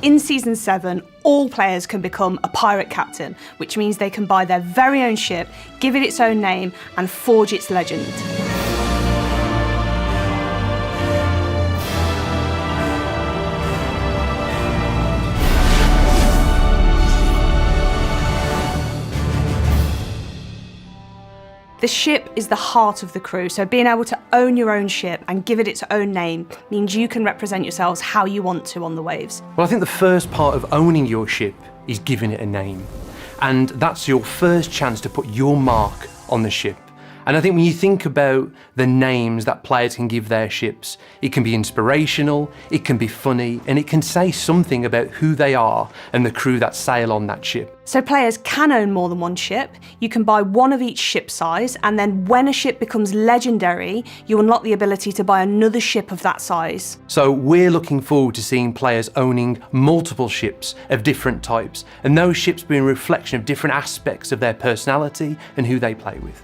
In Season 7, all players can become a pirate captain, which means they can buy their very own ship, give it its own name, and forge its legend. The ship is the heart of the crew, so being able to own your own ship and give it its own name means you can represent yourselves how you want to on the waves. Well, I think the first part of owning your ship is giving it a name. And that's your first chance to put your mark on the ship. And I think when you think about the names that players can give their ships, it can be inspirational, it can be funny, and it can say something about who they are and the crew that sail on that ship. So players can own more than one ship. You can buy one of each ship size, and then when a ship becomes legendary, you unlock the ability to buy another ship of that size. So we're looking forward to seeing players owning multiple ships of different types, and those ships being a reflection of different aspects of their personality and who they play with.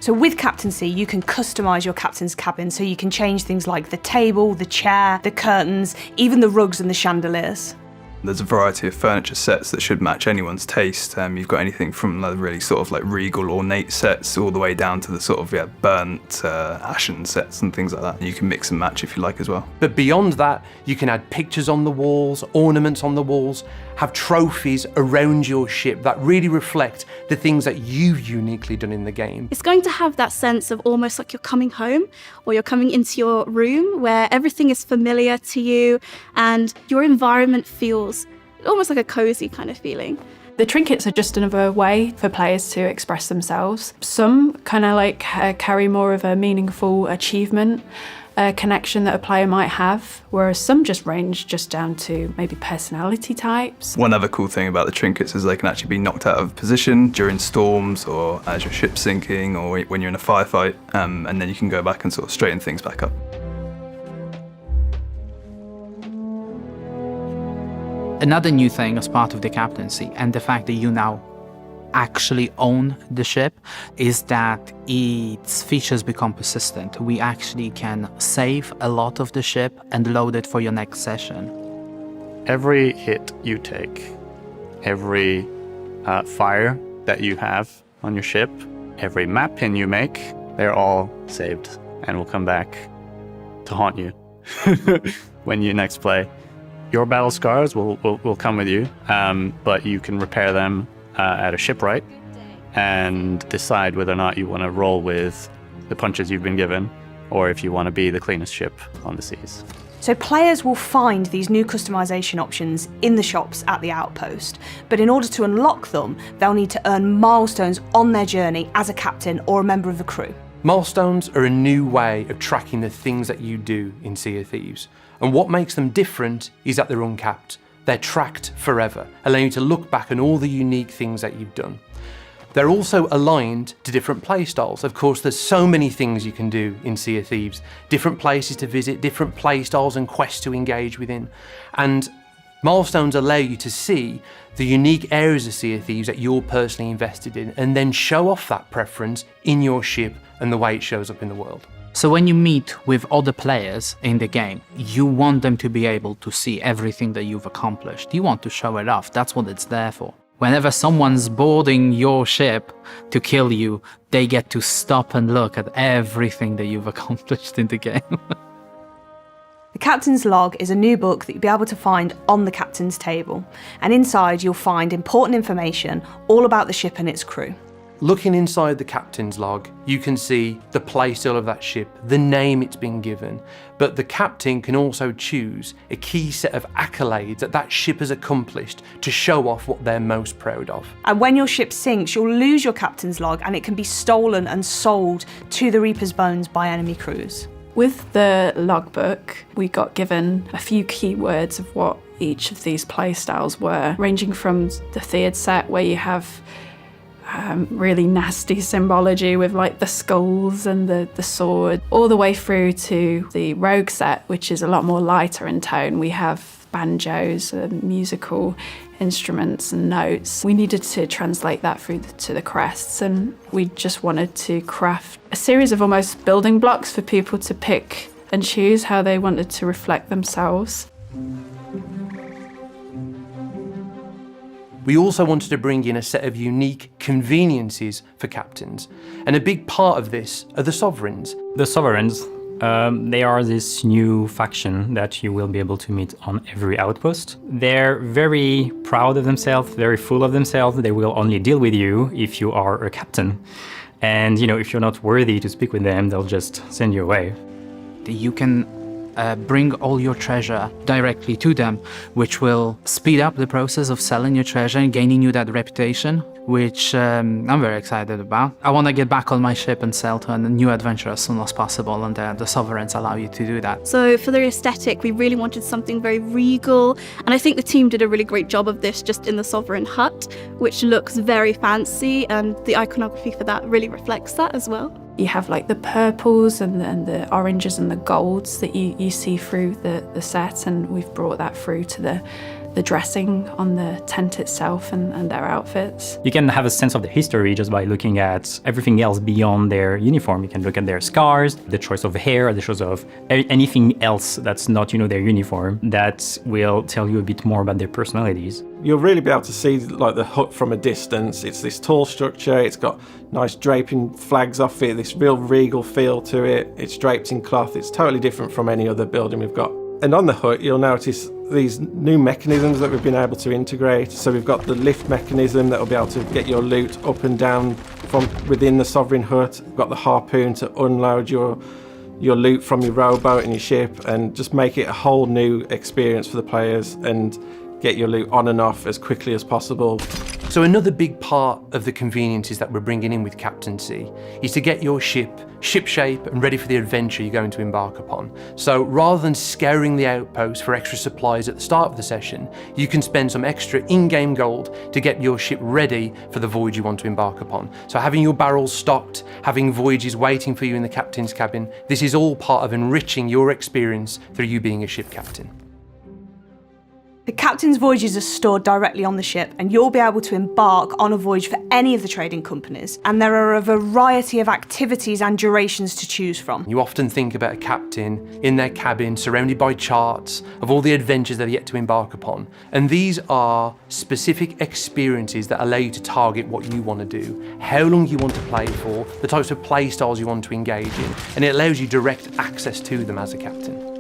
So with Captaincy, you can customise your captain's cabin, so you can change things like the table, the chair, the curtains, even the rugs and the chandeliers. There's a variety of furniture sets that should match anyone's taste. You've got anything from the really sort of like regal, ornate sets all the way down to the sort of burnt, ashen sets and things like that. You can mix and match if you like as well. But beyond that, you can add pictures on the walls, ornaments on the walls, have trophies around your ship that really reflect the things that you've uniquely done in the game. It's going to have that sense of almost like you're coming home or you're coming into your room where everything is familiar to you and your environment feels almost like a cozy kind of feeling. The trinkets are just another way for players to express themselves. Some kind of like carry more of a meaningful achievement connection that a player might have, whereas some just range just down to maybe personality types. One other cool thing about the trinkets is they can actually be knocked out of position during storms or as your ship's sinking or when you're in a firefight, and then you can go back and sort of straighten things back up. Another new thing as part of the captaincy and the fact that you now actually own the ship is that its features become persistent. We actually can save a lot of the ship and load it for your next session. Every hit you take, every fire that you have on your ship, every map pin you make, they're all saved and will come back to haunt you when you next play. Your battle scars will come with you, but you can repair them at a shipwright and decide whether or not you want to roll with the punches you've been given or if you want to be the cleanest ship on the seas. So players will find these new customisation options in the shops at the outpost, but in order to unlock them, they'll need to earn milestones on their journey as a captain or a member of the crew. Milestones are a new way of tracking the things that you do in Sea of Thieves, and what makes them different is that they're uncapped. They're tracked forever, allowing you to look back on all the unique things that you've done. They're also aligned to different playstyles. Of course, there's so many things you can do in Sea of Thieves, different places to visit, different playstyles and quests to engage within. And milestones allow you to see the unique areas of Sea of Thieves that you're personally invested in, and then show off that preference in your ship and the way it shows up in the world. So when you meet with other players in the game, you want them to be able to see everything that you've accomplished. You want to show it off. That's what it's there for. Whenever someone's boarding your ship to kill you, they get to stop and look at everything that you've accomplished in the game. The Captain's Log is a new book that you'll be able to find on the captain's table, and inside you'll find important information all about the ship and its crew. Looking inside the captain's log, you can see the playstyle of that ship, the name it's been given, but the captain can also choose a key set of accolades that that ship has accomplished to show off what they're most proud of. And when your ship sinks, you'll lose your captain's log and it can be stolen and sold to the Reaper's Bones by enemy crews. With the logbook, we got given a few keywords of what each of these playstyles were, ranging from the Theod set, where you have really nasty symbology with like the skulls and the sword, all the way through to the rogue set, which is a lot more lighter in tone. We have banjos and musical instruments and notes. We needed to translate that through to the crests, and we just wanted to craft a series of almost building blocks for people to pick and choose how they wanted to reflect themselves. we also wanted to bring in a set of unique conveniences for captains. And a big part of this are the sovereigns. The Sovereigns, they are this new faction that you will be able to meet on every outpost. They're very proud of themselves, very full of themselves. They will only deal with you if you are a captain. And, if you're not worthy to speak with them, they'll just send you away. You can bring all your treasure directly to them, which will speed up the process of selling your treasure and gaining you that reputation, which I'm very excited about. I want to get back on my ship and sail to a new adventure as soon as possible, and the Sovereigns allow you to do that. So for the aesthetic, we really wanted something very regal, and I think the team did a really great job of this just in the Sovereign hut, which looks very fancy, and the iconography for that really reflects that as well. You have like the purples and the oranges and the golds that you see through the set, and we've brought that through to the dressing on the tent itself and their outfits. You can have a sense of the history just by looking at everything else beyond their uniform. You can look at their scars, the choice of hair, the choice of anything else that's not, their uniform, that will tell you a bit more about their personalities. You'll really be able to see like the hut from a distance. It's this tall structure, it's got nice draping flags off it, this real regal feel to it. It's draped in cloth, it's totally different from any other building we've got. And on the hut, you'll notice these new mechanisms that we've been able to integrate. So we've got the lift mechanism that will be able to get your loot up and down from within the Sovereign hut. We've got the harpoon to unload your loot from your rowboat and your ship, and just make it a whole new experience for the players and get your loot on and off as quickly as possible. So another big part of the conveniences that we're bringing in with Captaincy is to get your ship shipshape and ready for the adventure you're going to embark upon. So rather than scouring the outpost for extra supplies at the start of the session, you can spend some extra in-game gold to get your ship ready for the voyage you want to embark upon. So having your barrels stocked, having voyages waiting for you in the captain's cabin, this is all part of enriching your experience through you being a ship captain. The captain's voyages are stored directly on the ship, and you'll be able to embark on a voyage for any of the trading companies, and there are a variety of activities and durations to choose from. You often think about a captain in their cabin surrounded by charts of all the adventures they're yet to embark upon, and these are specific experiences that allow you to target what you want to do, how long you want to play for, the types of play styles you want to engage in, and it allows you direct access to them as a captain.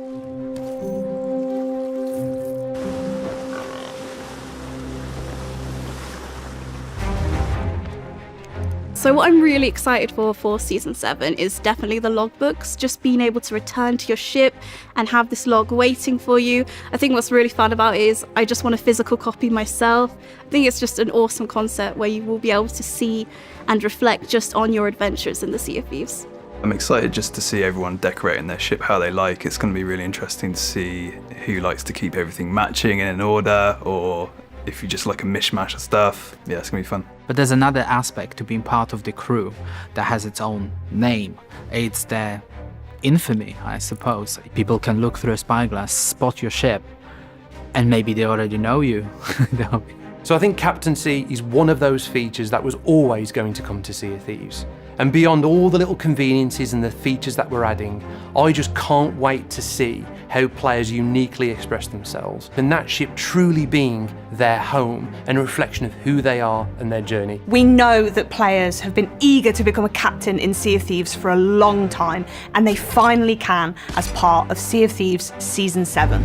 So what I'm really excited for Season 7 is definitely the logbooks, just being able to return to your ship and have this log waiting for you. I think what's really fun about it is I just want a physical copy myself. I think it's just an awesome concept where you will be able to see and reflect just on your adventures in the Sea of Thieves. I'm excited just to see everyone decorating their ship how they like. It's going to be really interesting to see who likes to keep everything matching and in order, or if you just like a mishmash of stuff. Yeah, it's going to be fun. But there's another aspect to being part of the crew that has its own name. It's their infamy, I suppose. People can look through a spyglass, spot your ship, and maybe they already know you. So I think Captaincy is one of those features that was always going to come to Sea of Thieves. And beyond all the little conveniences and the features that we're adding, I just can't wait to see how players uniquely express themselves, and that ship truly being their home and a reflection of who they are and their journey. We know that players have been eager to become a captain in Sea of Thieves for a long time, and they finally can as part of Sea of Thieves Season 7.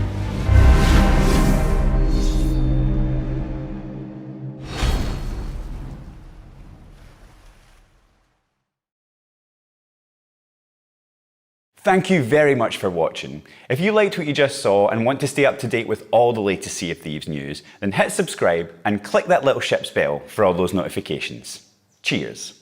Thank you very much for watching. If you liked what you just saw and want to stay up to date with all the latest Sea of Thieves news, then hit subscribe and click that little ship's bell for all those notifications. Cheers.